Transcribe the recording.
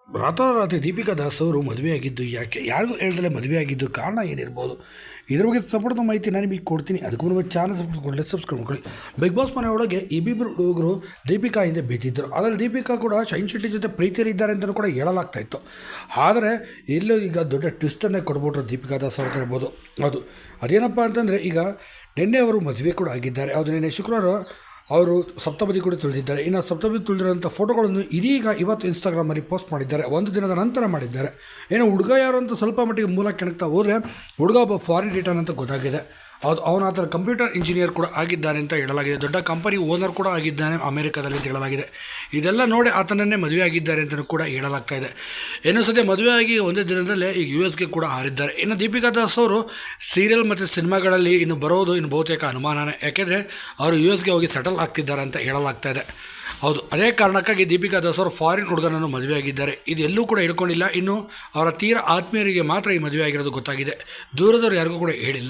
ರಾತ್ರೋರಾತ್ರಿ ದೀಪಿಕಾ ದಾಸ್ ಅವರು ಮದುವೆಯಾಗಿದ್ದು ಯಾಕೆ, ಯಾರಿಗೂ ಹೇಳ್ದಲೇ ಮದುವೆಯಾಗಿದ್ದು ಕಾರಣ ಏನಿರ್ಬೋದು, ಇದ್ರ ಬಗ್ಗೆ ಸಂಪೂರ್ಣ ಮಾಹಿತಿ ನಾನು ನಿಮಗೆ ಕೊಡ್ತೀನಿ. ಅದಕ್ಕೂ ಮುನ್ನ ಚಾನಲ್ ಸಬ್ಸ್ಕ್ರೈಬ್ ಮಾಡ್ಕೊಳ್ಳಿ. ಬಿಗ್ ಬಾಸ್ ಮನೆ ಒಳಗೆ ಇಬ್ಬಿಬ್ಬರು ಹುಡುಗರು ದೀಪಿಕಾ ಹಿಂದೆ ಬಿದ್ದಿದ್ದರು. ಅದರಲ್ಲಿ ದೀಪಿಕಾ ಕೂಡ ಶೈನ್ ಶೆಟ್ಟಿ ಜೊತೆ ಪ್ರೀತಿಯಲ್ಲಿದ್ದಾರೆ ಅಂತಲೂ ಕೂಡ ಹೇಳಲಾಗ್ತಾ ಇತ್ತು. ಆದರೆ ಎಲ್ಲೋ ಈಗ ದೊಡ್ಡ ಟ್ವಿಸ್ಟನ್ನೇ ಕೊಡ್ಬಿಟ್ರು ದೀಪಿಕಾ ದಾಸ್ ಅವ್ರು ಇರ್ಬೋದು. ಅದೇನಪ್ಪ ಅಂತಂದರೆ, ಈಗ ನಿನ್ನೆ ಅವರು ಮದುವೆ ಕೂಡ ಆಗಿದ್ದಾರೆ. ಅದು ನಿನ್ನೆ ಶುಕ್ರವಾರ ಅವರು ಸಪ್ತಪದಿ ಕೂಡ ತುಳಿದಿದ್ದಾರೆ. ಇನ್ನು ಸಪ್ತಪದಿ ತುಳಿದಿರೋಂಥ ಫೋಟೋಗಳನ್ನು ಇದೀಗ ಇವತ್ತು ಇನ್ಸ್ಟಾಗ್ರಾಮಲ್ಲಿ ಪೋಸ್ಟ್ ಮಾಡಿದ್ದಾರೆ. ಒಂದು ದಿನದ ನಂತರ ಮಾಡಿದ್ದಾರೆ. ಏನು ಹುಡುಗ ಯಾರು ಅಂತ ಸ್ವಲ್ಪ ಮಟ್ಟಿಗೆ ಮೂಲ ಕೆಣಕ್ತಾ ಹೋದರೆ, ಹುಡುಗ ಒಬ್ಬ ಫಾರಿನ್ ರಿಟರ್ನ್ ಅಂತ ಗೊತ್ತಾಗಿದೆ. ಅವನು ಆ ಥರ ಕಂಪ್ಯೂಟರ್ ಇಂಜಿನಿಯರ್ ಕೂಡ ಆಗಿದ್ದಾನೆ ಅಂತ ಹೇಳಲಾಗಿದೆ. ದೊಡ್ಡ ಕಂಪನಿ ಓನರ್ ಕೂಡ ಆಗಿದ್ದಾನೆ ಅಮೆರಿಕಾದಲ್ಲಿ ಅಂತ ಹೇಳಲಾಗಿದೆ. ಇದೆಲ್ಲ ನೋಡಿ ಆತನನ್ನೇ ಮದುವೆ ಆಗಿದ್ದಾರೆ ಅಂತಲೂ ಕೂಡ ಹೇಳಲಾಗ್ತಾ ಇದೆ. ಏನೋ ಸದ್ಯ ಮದುವೆ ಆಗಿ ಒಂದೇ ದಿನದಲ್ಲೇ ಈಗ US ಗೆ ಕೂಡ ಹಾರಿದ್ದಾರೆ. ಇನ್ನು ದೀಪಿಕಾ ದಾಸ್ ಅವರು ಸೀರಿಯಲ್ ಮತ್ತು ಸಿನಿಮಾಗಳಲ್ಲಿ ಇನ್ನು ಬರೋದು ಇನ್ನು ಬಹುತೇಕ ಅನುಮಾನನೇ. ಯಾಕೆಂದರೆ ಅವರು US ಗೆ ಹೋಗಿ ಸೆಟಲ್ ಆಗ್ತಿದ್ದಾರೆ ಅಂತ ಹೇಳಲಾಗ್ತಾ ಇದೆ. ಹೌದು, ಅದೇ ಕಾರಣಕ್ಕಾಗಿ ದೀಪಿಕಾ ದಾಸ್ ಅವರು ಫಾರಿನ್ ಹುಡುಗನನ್ನು ಮದುವೆ ಆಗಿದ್ದಾರೆ. ಇದೆಲ್ಲೂ ಕೂಡ ಹೇಳ್ಕೊಂಡಿಲ್ಲ. ಇನ್ನು ಅವರ ತೀರ ಆತ್ಮೀಯರಿಗೆ ಮಾತ್ರ ಈ ಮದುವೆ ಆಗಿರೋದು ಗೊತ್ತಾಗಿದೆ. ದೂರದವರು ಯಾರಿಗೂ ಕೂಡ ಹೇಳಿಲ್ಲ.